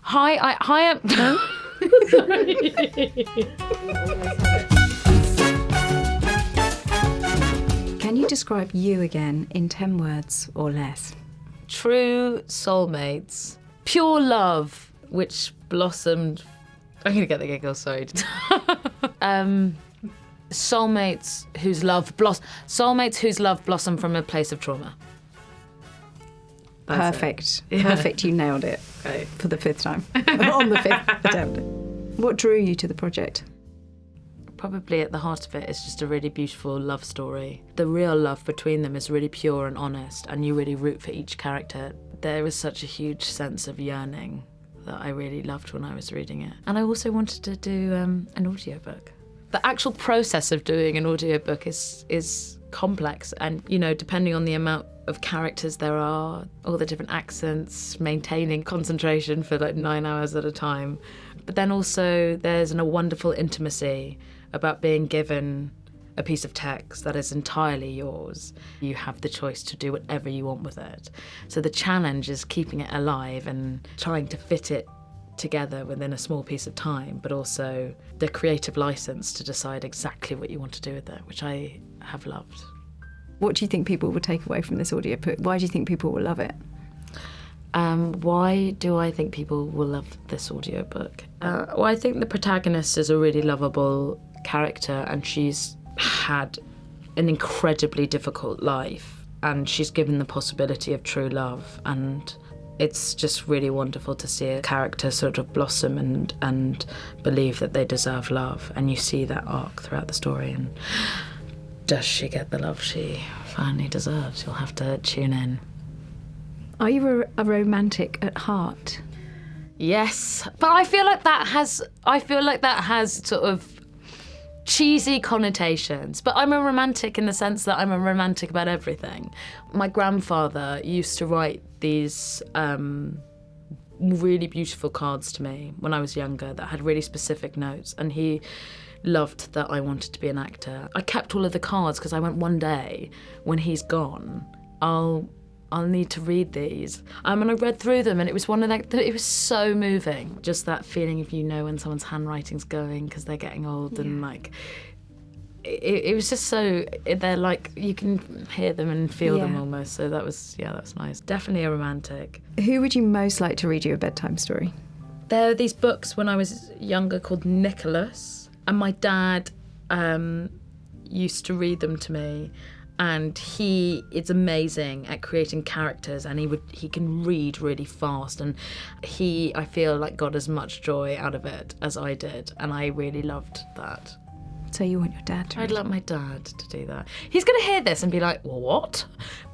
Hi. Can you describe you again in 10 words or less? True soulmates, pure love, which blossomed. I'm gonna get the giggles. Sorry. Soulmates whose love blossom from a place of trauma. That's Perfect. Yeah. Perfect. You nailed it. Okay. For the 5th time. On the 5th attempt. What drew you to the project? Probably at the heart of it is just a really beautiful love story. The real love between them is really pure and honest, and you really root for each character. There was such a huge sense of yearning that I really loved when I was reading it. And I also wanted to do an audiobook. The actual process of doing an audiobook is complex, and, you know, depending on the amount of characters there are, all the different accents, maintaining concentration for like 9 hours at a time. But then also there's a wonderful intimacy about being given a piece of text that is entirely yours. You have the choice to do whatever you want with it. So the challenge is keeping it alive and trying to fit it together within a small piece of time, but also the creative license to decide exactly what you want to do with it, which I have loved. What do you think people will take away from this audiobook? Why do you think people will love it? Why do I think people will love this audiobook? Well, I think the protagonist is a really lovable character, and she's had an incredibly difficult life, and she's given the possibility of true love, and it's just really wonderful to see a character sort of blossom and believe that they deserve love, and you see that arc throughout the story. And does she get the love she finally deserves? You'll have to tune in. Are you a romantic at heart? Yes, but I feel like that has sort of cheesy connotations, but I'm a romantic in the sense that I'm a romantic about everything. My grandfather used to write these really beautiful cards to me when I was younger that had really specific notes, and he loved that I wanted to be an actor. I kept all of the cards because I went, one day when he's gone, I'll need to read these. And I read through them, and it was it was so moving. Just that feeling of, you know, when someone's handwriting's going because they're getting old, and like, it was just so, they're like, you can hear them and feel them almost. So that was nice. Definitely a romantic. Who would you most like to read you a bedtime story? There are these books when I was younger called Nicholas, and my dad used to read them to me. And he is amazing at creating characters, and he can read really fast, and I feel like got as much joy out of it as I did, and I really loved that. So you want your dad to read? I'd like my dad to do that. He's going to hear this and be like, well, what?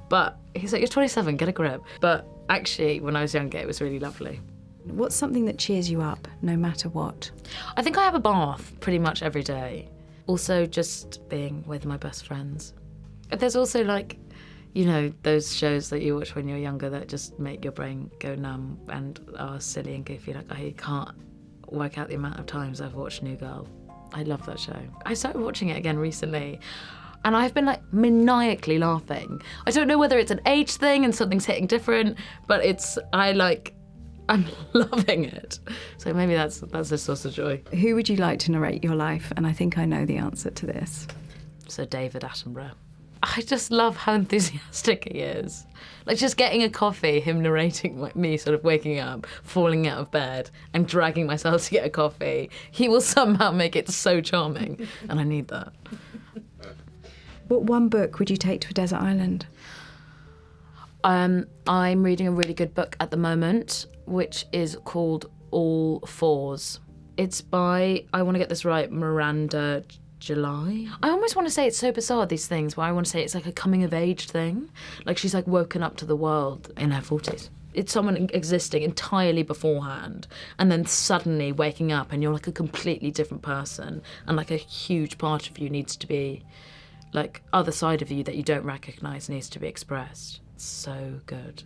But he's like, you're 27, get a grip. But actually, when I was younger, it was really lovely. What's something that cheers you up, no matter what? I think I have a bath pretty much every day. Also, just being with my best friends. There's also, like, you know, those shows that you watch when you're younger that just make your brain go numb and are silly and goofy. Like, I can't work out the amount of times I've watched New Girl. I love that show. I started watching it again recently, and I've been, like, maniacally laughing. I don't know whether it's an age thing and something's hitting different, but I'm loving it. So maybe that's a source of joy. Who would you like to narrate your life? And I think I know the answer to this. So David Attenborough. I just love how enthusiastic he is. Like, just getting a coffee, him narrating me sort of waking up, falling out of bed and dragging myself to get a coffee. He will somehow make it so charming, and I need that. What one book would you take to a desert island? I'm reading a really good book at the moment, which is called All Fours. It's by, I want to get this right, Miranda July. I almost want to say, it's so bizarre, these things, where I want to say it's like a coming of age thing. Like, she's like woken up to the world in her 40s. It's someone existing entirely beforehand and then suddenly waking up and you're like a completely different person, and like a huge part of you needs to be, like, other side of you that you don't recognise needs to be expressed. It's so good.